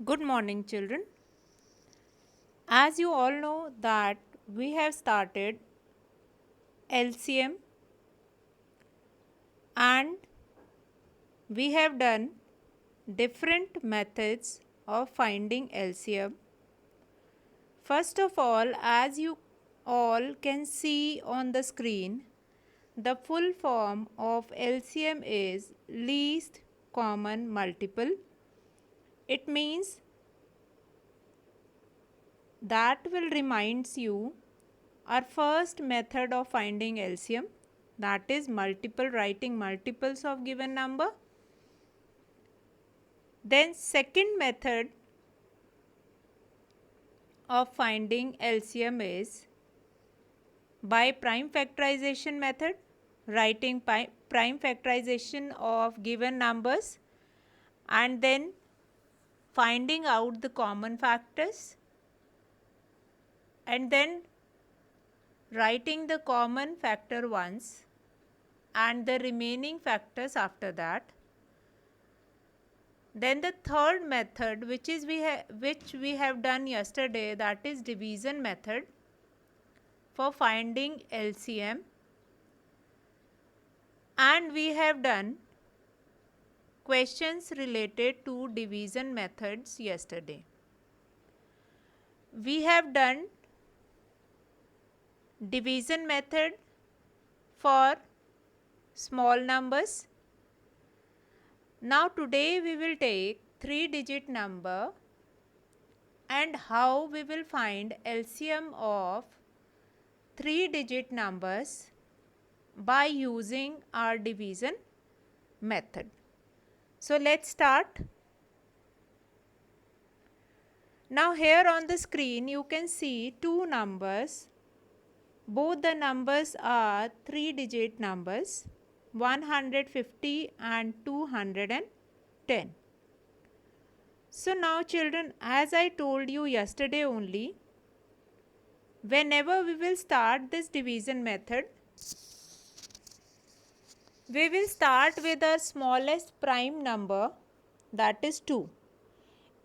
Good morning, children. As you all know that we have started LCM and we have done different methods of finding LCM. First of all, as you all can see on the screen, the full form of LCM is least common multiple. It means that will reminds you our first method of finding LCM, that is writing multiples of given number. Then second method of finding LCM is by prime factorization method, writing prime factorization of given numbers and then finding out the common factors and then writing the common factor once and the remaining factors after that. Then the third method which we have done yesterday, that is division method for finding LCM, and we have done questions related to division methods yesterday. We have done division method for small numbers. Now today we will take 3-digit number and how we will find LCM of 3-digit numbers by using our division method. So let's start. Now here on the screen you can see two numbers. Both the numbers are 3-digit numbers, 150 and 210. So now children, as I told you yesterday only, whenever we will start this division method, we will start with our smallest prime number, that is 2.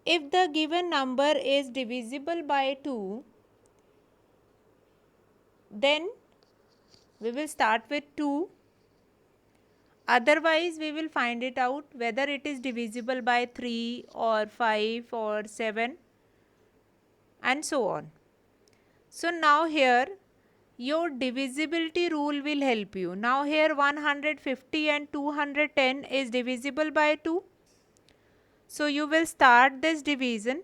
If the given number is divisible by 2, then we will start with 2. Otherwise, we will find it out whether it is divisible by 3 or 5 or 7 and so on. So now here your divisibility rule will help you. Now here 150 and 210 is divisible by 2. So you will start this division.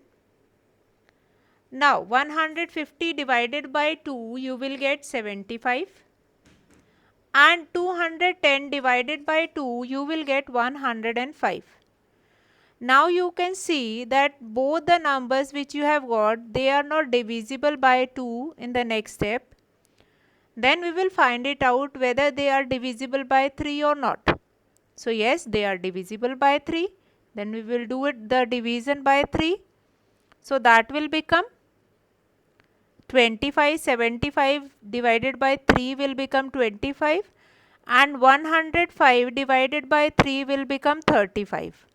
Now 150 divided by 2 you will get 75 and 210 divided by 2 you will get 105. Now you can see that both the numbers which you have got, they are not divisible by 2 in the next step. Then we will find it out whether they are divisible by 3 or not. So yes, they are divisible by 3. Then we will do the division by 3. So that will become 25. 75 divided by 3 will become 25 and 105 divided by 3 will become 35.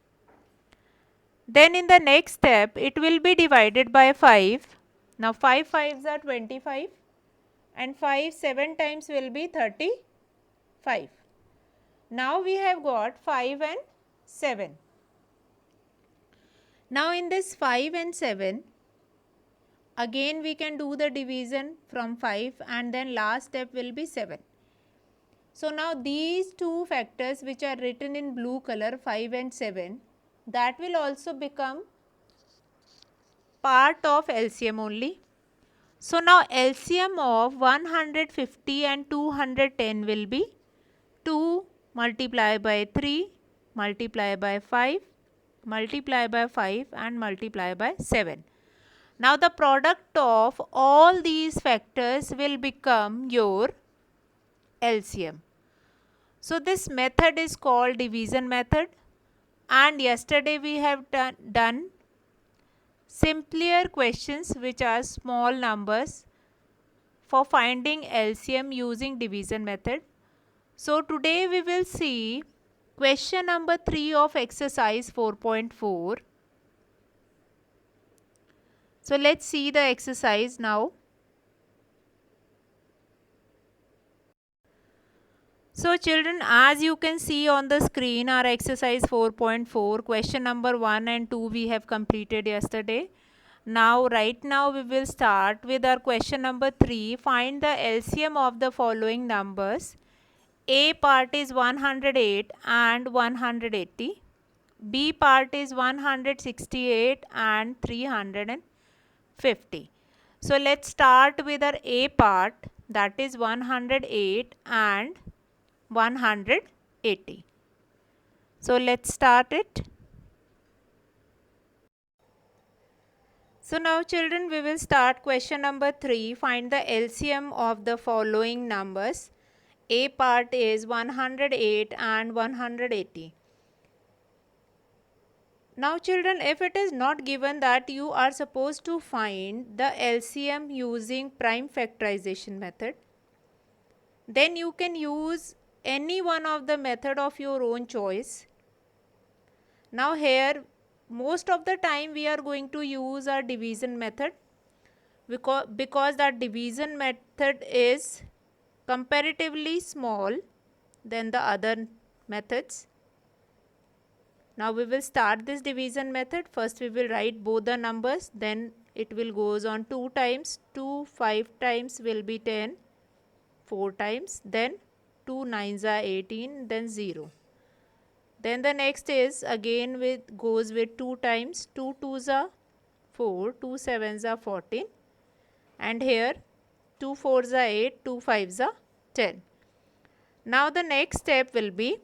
Then in the next step it will be divided by 5. Now 5 5s are 25 and 5 7 times will be 35. Now we have got 5 and 7. Now in this 5 and 7, again we can do the division from 5 and then last step will be 7. So now these two factors which are written in blue color, 5 and 7, that will also become part of LCM only. So now LCM of 150 and 210 will be 2 multiplied by 3 multiplied by 5 multiply by 5 and multiply by 7. Now the product of all these factors will become your LCM. So this method is called division method, and yesterday we have done simpler questions which are small numbers for finding LCM using division method. So today we will see question number 3 of exercise 4.4. So let's see the exercise now. So children, as you can see on the screen, our exercise 4.4, question number 1 and 2 we have completed yesterday. Now, right now we will start with our question number 3. Find the LCM of the following numbers. A part is 108 and 180. B part is 168 and 350. So let's start with our A part, that is 108 and 180. So let's start it. So now children, we will start question number 3. Find the LCM of the following numbers. A part is 108 and 180. Now children, if it is not given that you are supposed to find the LCM using prime factorization method, then you can use any one of the method of your own choice. Now here, most of the time we are going to use our division method because that division method is comparatively small than the other methods. Now we will start this division method. First we will write both the numbers, then it will goes on 2 times, 2 5 times will be 10, 4 times, then 2 9s are 18, then 0. Then the next is again goes with 2 times, 2 2s are 4, 2 7s are 14, and here 2 4s are 8, 2 5s are 10. Now the next step will be,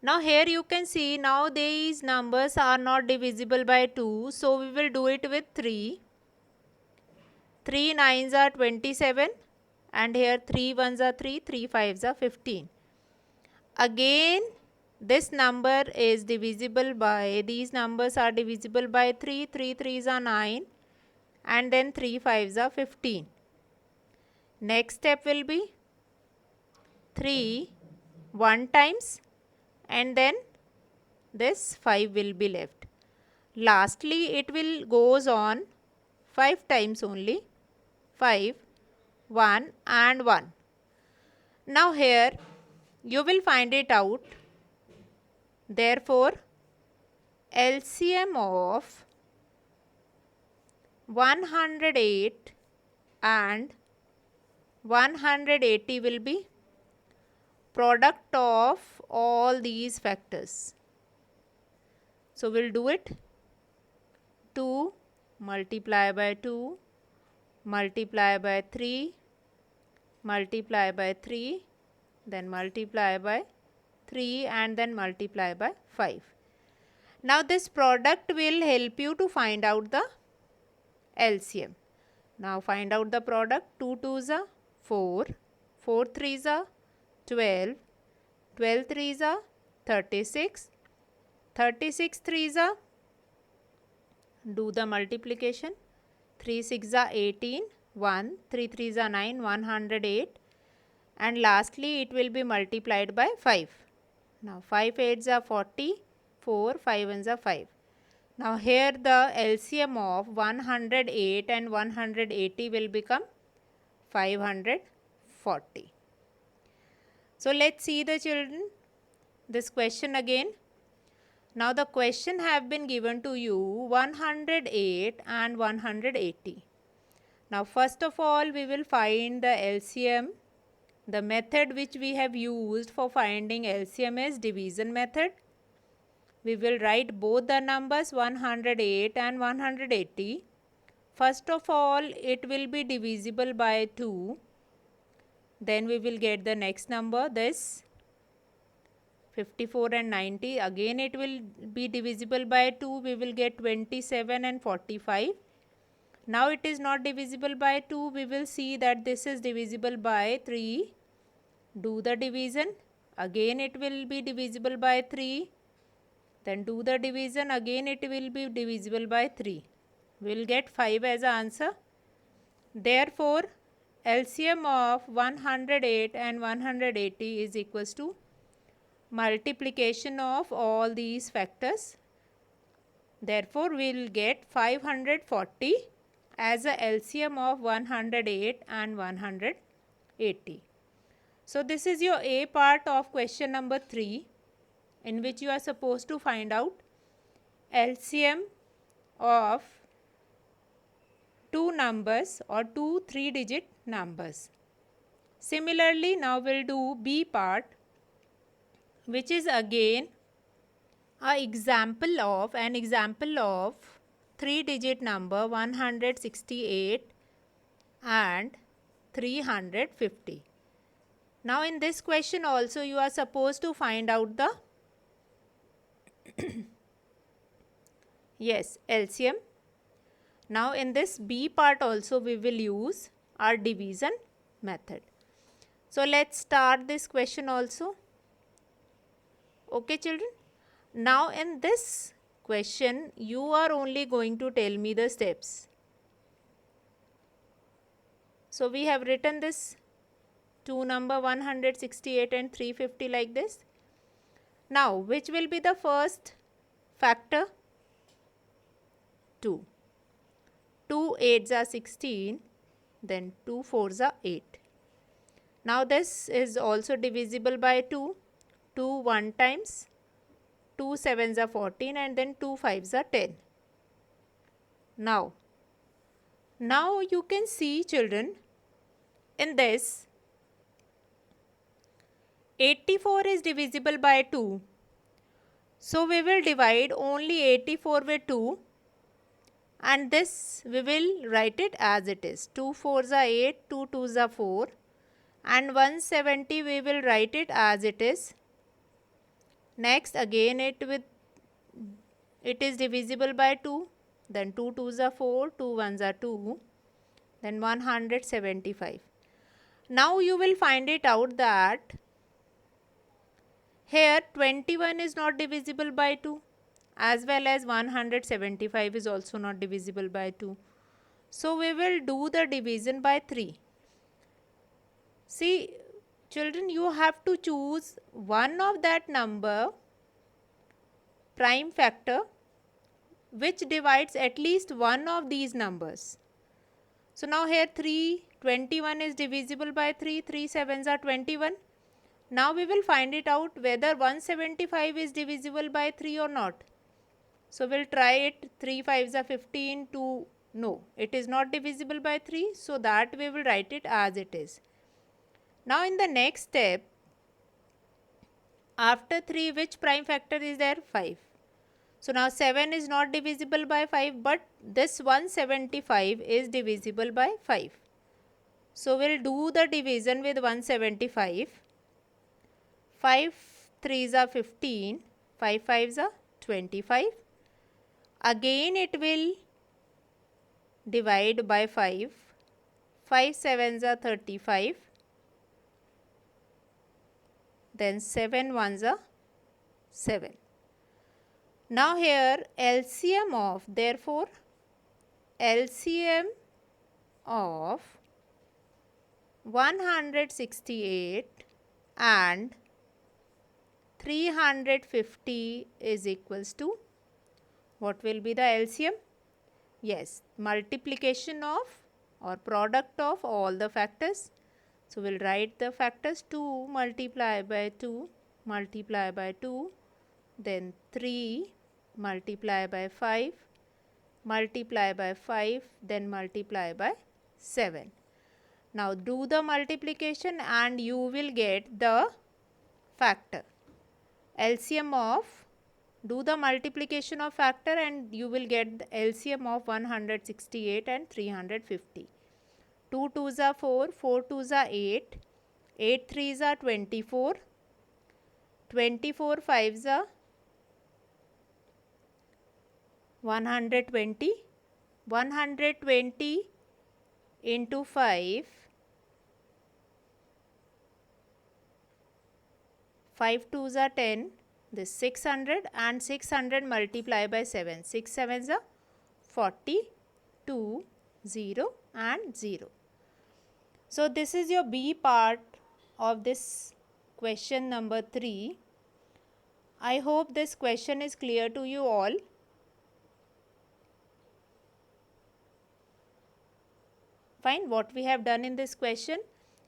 now here you can see now these numbers are not divisible by 2, so we will do it with 3. 3 9s are 27, and here 3 1s are 3, 3 5s are 15. Again this number is divisible by, these numbers are divisible by 3, 3 3s are 9, and then 3 5s are 15. Next step will be 3 1 times, and then this 5 will be left. Lastly it will goes on 5 times only, 5 1 and 1. Now here you will find it out. Therefore LCM of 108 and 180 will be product of all these factors. So we'll do it. 2 multiply by 2 multiply by 3 multiply by 3, then multiply by 3, and then multiply by 5. Now this product will help you to find out the LCM. Now find out the product. 2 2s are 4, 4 3s are 12, 12 3s are 36, 36 3s are, do the multiplication, 3 6 are 18, 1 3 3s are 9, 108, and lastly it will be multiplied by 5. Now 5 8s are 40, 4 5 1s are 5. Now here the LCM of 108 and 180 will become 540. So let's see the children this question again. Now the question have been given to you 108 and 180. Now first of all we will find the LCM. The method which we have used for finding LCM is division method. We will write both the numbers 108 and 180. First of all it will be divisible by 2. Then we will get the next number, this 54 and 90. Again it will be divisible by 2. We will get 27 and 45. Now it is not divisible by 2. We will see that this is divisible by 3. Do the division. Again it will be divisible by 3. Then do the division. Again it will be divisible by 3. We will get 5 as an answer. Therefore LCM of 108 and 180 is equals to multiplication of all these factors. Therefore, we will get 540 as a LCM of 108 and 180. So, this is your A part of question number 3, in which you are supposed to find out LCM of two numbers or two 3-digit numbers. Similarly, now we'll do B part, which is again an example of 3-digit number 168 and 350. Now in this question also you are supposed to find out the yes, LCM. Now in this B part also we will use our division method. So let's start this question also. Okay children. Now in this question you are only going to tell me the steps. So we have written this two number 168 and 350 like this. Now which will be the first factor? 2. 2 8s are 16, then 2 4s are 8. Now this is also divisible by 2. 2 1 times, 2 7s are 14 and then 2 5s are 10. Now you can see children, in this 84 is divisible by 2. So we will divide only 84 with 2 and this we will write it as it is. 2 4s are 8, 2 2s are 4 and 170 we will write it as it is. Next again it is divisible by 2, then 2 2s are 4, 2 1s are 2, then 175. Now you will find it out that here 21 is not divisible by 2 as well as 175 is also not divisible by 2. So we will do the division by 3. See children, you have to choose one of that number prime factor which divides at least one of these numbers. So now here 21 is divisible by 3, 3 7s are 21. Now we will find it out whether 175 is divisible by 3 or not. So we'll try it. 3 5s are 15, 2, no, it is not divisible by 3, so that we will write it as it is. Now in the next step, after 3 which prime factor is there? 5. So now 7 is not divisible by 5, but this 175 is divisible by 5. So we'll do the division with 175. 5 3s are 15, 5 5s are 25. Again it will divide by 5. 5 7s are 35. Then 7 1s are 7. Now here LCM of, therefore LCM of 168 and 350 is equals to, what will be the LCM? Yes, multiplication of or product of all the factors. So we'll write the factors. 2 multiply by 2 multiply by 2, then 3 multiply by 5 multiply by 5, then multiply by 7. Now do the multiplication and you will get the factor. LCM of, do the multiplication of factor and you will get the LCM of 168 and 350. 2 2s are 4, 4 2s are 8, 8 3s are 24, 24 5s are 120, 120 into 5, 5 2s are 10, this 600 and 600 multiply by 7, 6 7s are 40, 2, 0 and 0. So this is your B part of this question number 3. I hope this question is clear to you all. Fine. What we have done in this question,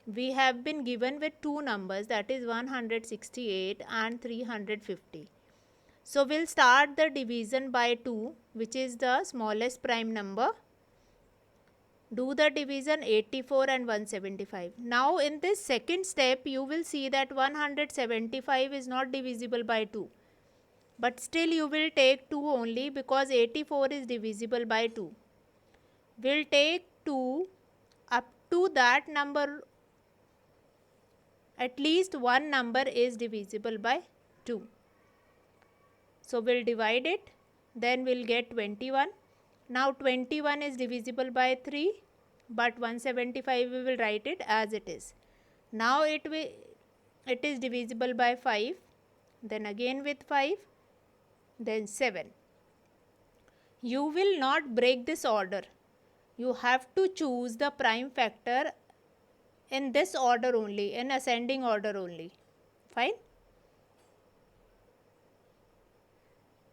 we have been given with two numbers, that is 168 and 350. So we'll start the division by 2, which is the smallest prime number. Do the division 84 and 175. Now in this second step, you will see that 175 is not divisible by 2. But still you will take 2 only, because 84 is divisible by 2. We'll take 2 up to that number. At least one number is divisible by 2. So we'll divide it, then we'll get 21. Now 21 is divisible by 3, but 175 we will write it as it is. Now it is divisible by 5, then again with 5, then 7. You will not break this order. You have to choose the prime factor in this order only, in ascending order only. Fine.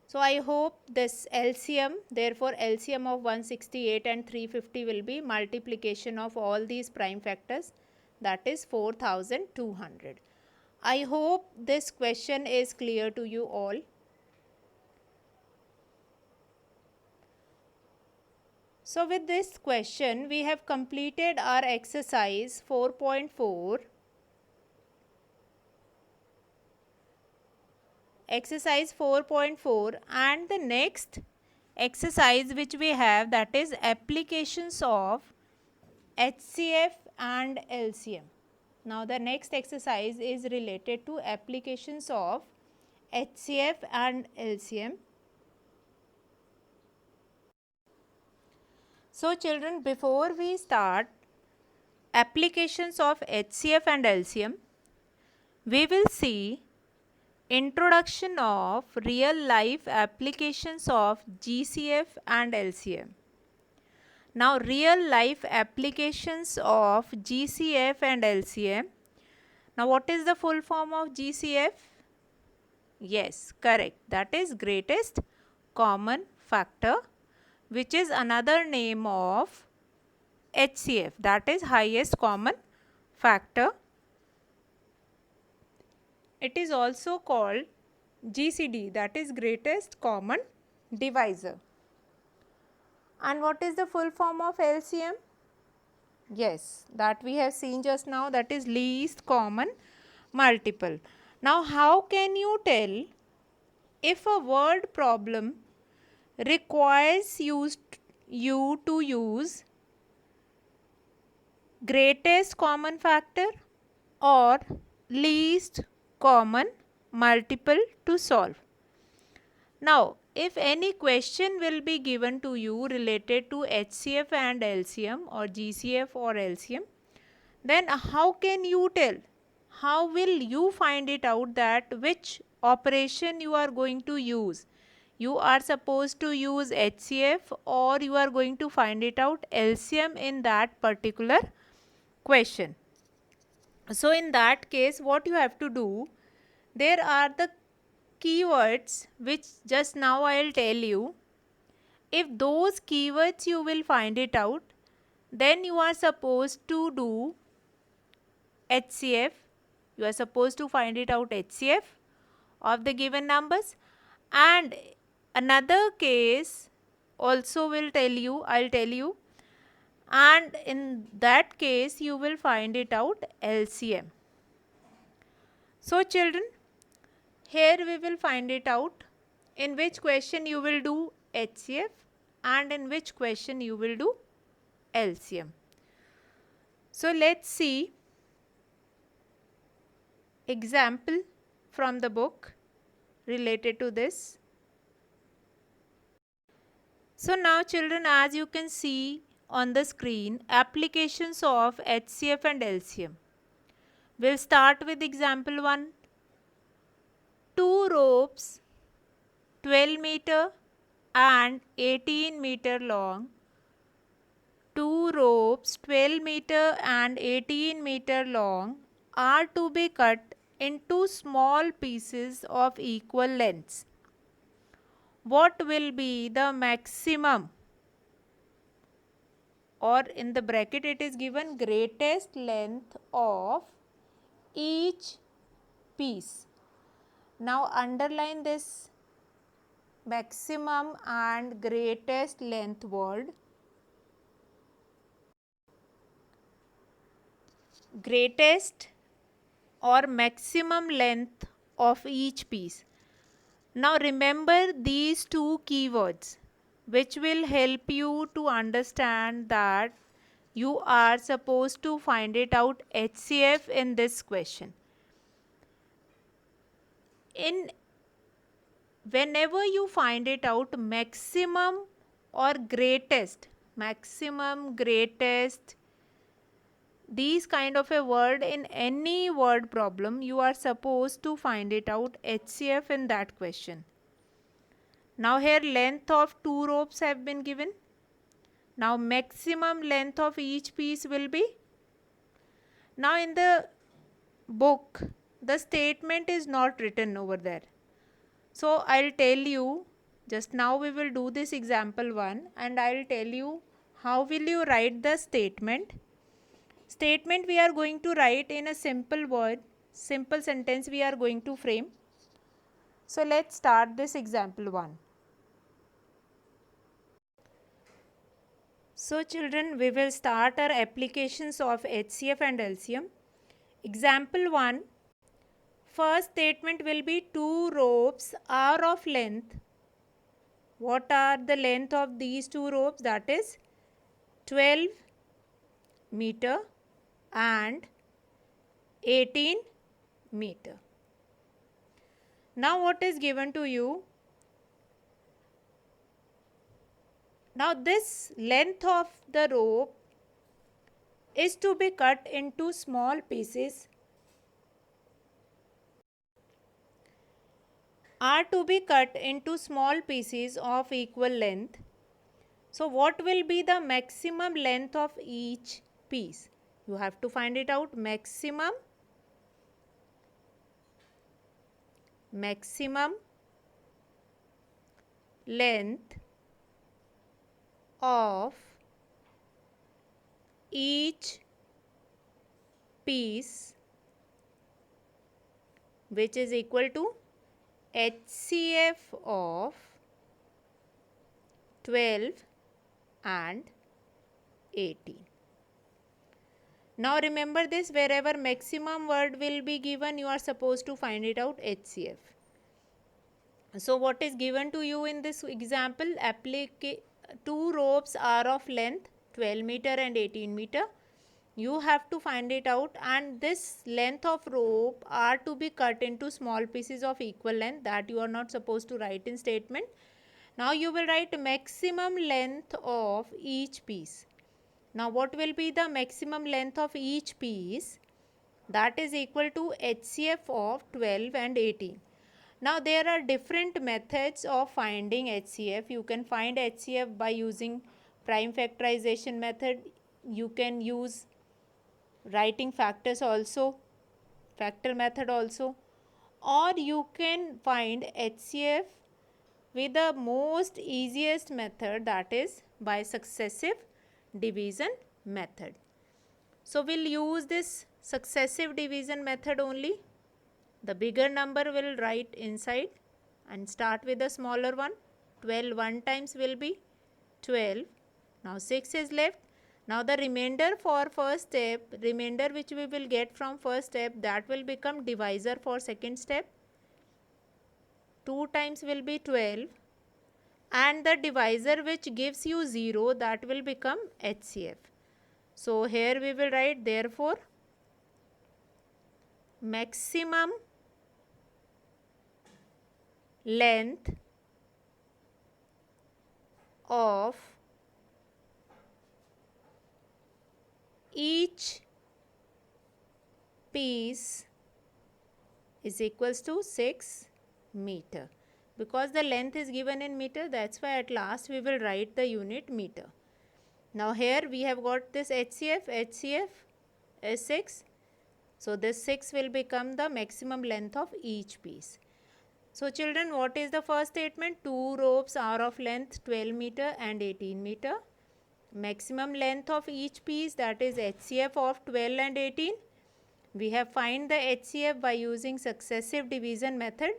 So I hope this LCM, therefore LCM of 168 and 350 will be multiplication of all these prime factors, that is 4200. I hope this question is clear to you all. So with this question, we have completed our exercise 4.4. Exercise 4.4, and the next exercise which we have, that is applications of HCF and LCM. Now the next exercise is related to applications of HCF and LCM. So children, before we start applications of HCF and LCM, we will see introduction of real life applications of GCF and LCM. Now real life applications of GCF and LCM. Now what is the full form of GCF? Yes, correct. That is greatest common factor, which is another name of HCF, that is highest common factor. It is also called GCD, that is greatest common divisor. And what is the full form of LCM? Yes, that we have seen just now, that is least common multiple. Now how can you tell if a word problem requires you to use greatest common factor or least common multiple to solve? Now, if any question will be given to you related to HCF and LCM or GCF or LCM, then how can you tell? How will you find it out that which operation you are going to use? You are supposed to use HCF, or you are going to find it out LCM in that particular question. So in that case, what you have to do, there are the keywords which just now I will tell you. If those keywords you will find it out, then you are supposed to do HCF. You are supposed to find it out HCF of the given numbers. And another case also will tell you, I will tell you, and in that case you will find it out LCM. So children, here we will find it out in which question you will do HCF and in which question you will do LCM. So let's see example from the book related to this. So now children, as you can see on the screen, applications of HCF and LCM. We'll start with example 1. Two ropes 12 meter and 18 meter long. Two ropes 12 meter and 18 meter long are to be cut into small pieces of equal lengths. What will be the maximum or in the bracket it is given greatest length of each piece. Now underline this maximum and greatest length word. Greatest or maximum length of each piece. Now remember these two keywords which will help you to understand that you are supposed to find it out HCF in this question. Whenever you find it out maximum or greatest, these kind of a word in any word problem, you are supposed to find it out HCF in that question. Now here length of 2 ropes have been given. Now maximum length of each piece will be. Now in the book, the statement is not written over there. So I'll tell you, just now we will do this example 1 and I'll tell you how will you write the statement. Statement we are going to write in a simple word, simple sentence we are going to frame. So let's start this example 1. So children, we will start our applications of HCF and LCM. Example 1, first statement will be 2 ropes are of length. What are the length of these 2 ropes? That is 12 meter and 18 meter. Now what is given to you? Now this length of the rope is to be cut into small pieces, are to be cut into small pieces of equal length. So what will be the maximum length of each piece? You have to find it out. Maximum length of each piece, which is equal to HCF of 12 and 18. Now remember this, wherever maximum word will be given, you are supposed to find it out HCF. So what is given to you in this example? 2 ropes are of length 12 meter and 18 meter. You have to find it out, and this length of rope are to be cut into small pieces of equal length. That you are not supposed to write in statement. Now you will write maximum length of each piece. Now what will be the maximum length of each piece? That is equal to HCF of 12 and 18. Now there are different methods of finding HCF. You can find HCF by using prime factorization method. You can use writing factors also, factor method also, or you can find HCF with the most easiest method, that is by successive division method. So we'll use this successive division method only. The bigger number will write inside and start with the smaller one. 12 1 times will be 12. Now 6 is left. Now the remainder for first step, remainder which we will get from first step, that will become divisor for second step. 2 times will be 12 and the divisor which gives you 0, that will become HCF. So here we will write, therefore maximum length of each piece is equals to 6 meter. Because the length is given in meter, that's why at last we will write the unit meter. Now here we have got this HCF is 6. So this 6 will become the maximum length of each piece. So children, what is the first statement? 2 ropes are of length 12 meter and 18 meter. maximum length of each piece, that is HCF of 12 and 18. We have find the HCF by using successive division method,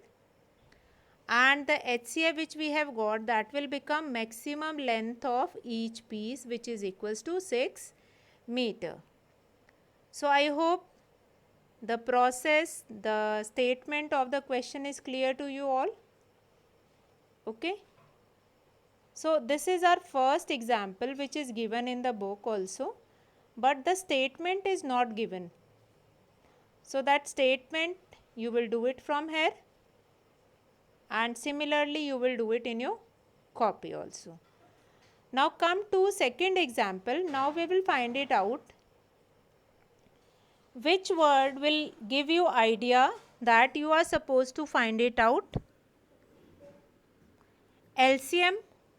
and the HCF which we have got, that will become maximum length of each piece, which is equals to 6 meter. So I hope the process, the statement of the question is clear to you all. Okay. So this is our first example which is given in the book also, but the statement is not given. So that statement you will do it from here, and similarly you will do it in your copy also. Now come to second example. Now we will find it out which word will give you idea that you are supposed to find it out, LCM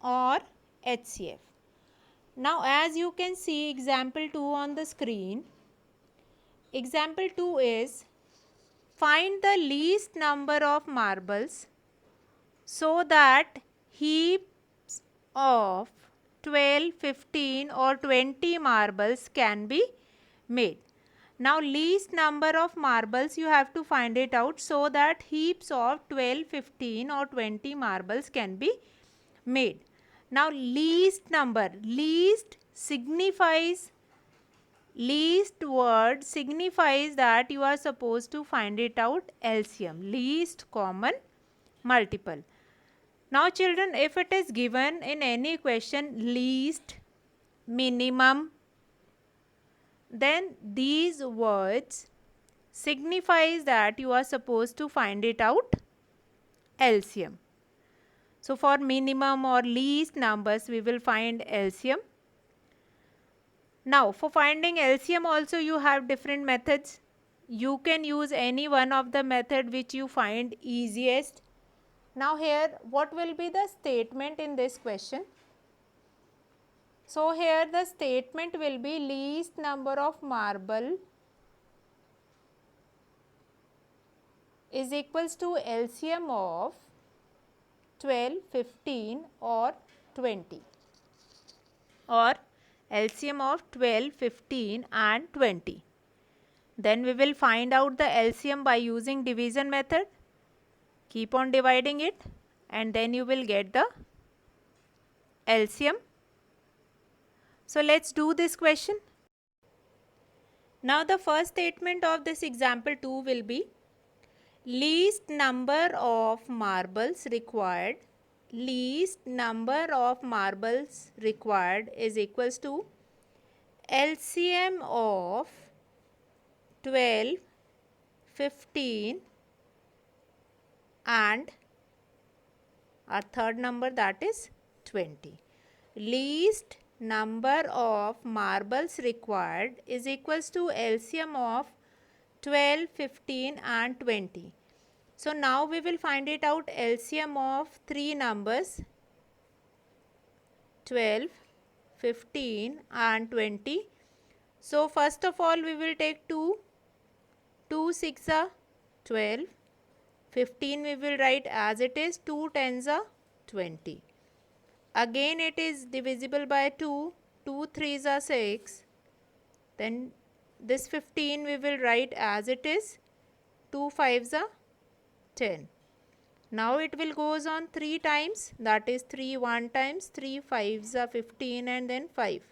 or HCF. Now as you can see example 2 on the screen, example 2 is find the least number of marbles so that heaps of 12, 15 or 20 marbles can be made. Now least number of marbles you have to find it out so that heaps of 12, 15 or 20 marbles can be made. Now least number, least word signifies that you are supposed to find it out LCM, least common multiple. Now children, if it is given in any question least, minimum, then these words signifies that you are supposed to find it out LCM. So for minimum or least numbers we will find LCM. Now for finding LCM also you have different methods. You can use any one of the method which you find easiest. Now here what will be the statement in this question? So here the statement will be least number of marble is equals to LCM of 12, 15 or 20, or LCM of 12, 15 and 20. Then we will find out the LCM by using division method. Keep on dividing it and then you will get the LCM. So let's do this question. Now the first statement of this example 2 will be least number of marbles required. Least number of marbles required is equals to LCM of 12, 15 and our third number, that is 20. Least number of marbles required is equals to LCM of 12, 15 and 20. So now we will find it out LCM of three numbers 12, 15 and 20. So first of all we will take 2. 2 6 are 12. 15 we will write as it is, 2 10s are 20. Again it is divisible by 2. 2 3s are 6. Then this 15 we will write as it is, 2 5s are 10. Now it will goes on 3 times, that is 3 1 times, 3 5s are 15 and then 5.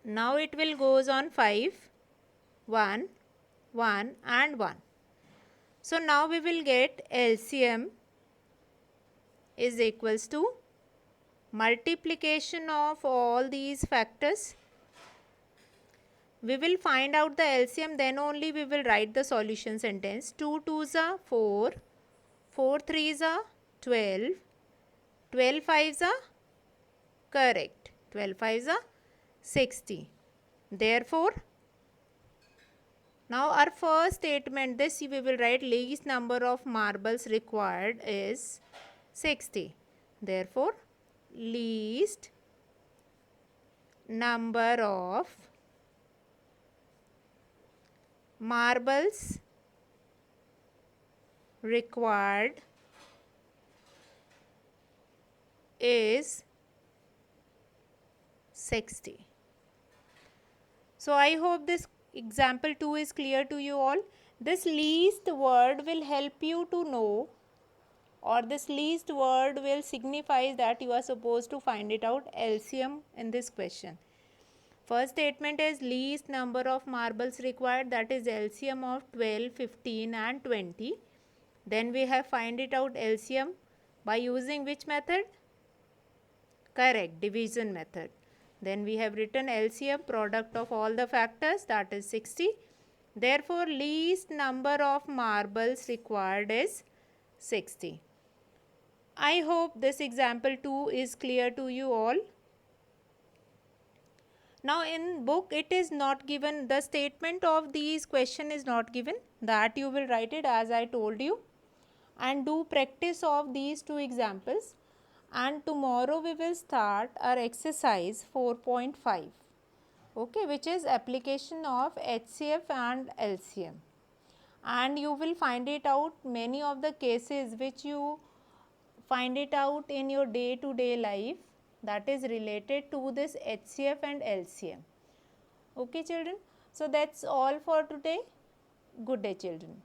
Now it will goes on 5, 1, 1 and 1. So now we will get LCM is equals to multiplication of all these factors. We will find out the LCM, then only we will write the solution sentence. 2 2s are 4, 4 3s are 12, 12 5s are correct, 12 5s are 60. Therefore, now our first statement, this we will write least number of marbles required is 60. Therefore, least number of marbles required is 60. So I hope this example 2 is clear to you all. This least word will help you to know, or this least word will signify that you are supposed to find it out LCM in this question. First statement is least number of marbles required, that is LCM of 12, 15 and 20. Then we have find it out LCM by using which method? Correct, division method. Then we have written LCM, product of all the factors, that is 60. Therefore, least number of marbles required is 60. I hope this example 2 is clear to you all. Now in book it is not given, the statement of these question is not given, that you will write it as I told you, and do practice of these two examples, and tomorrow we will start our exercise 4.5, okay, which is application of HCF and LCM, and you will find it out many of the cases which you find it out in your day to day life, that is related to this HCF and LCM. Okay children, so that's all for today. Good day children.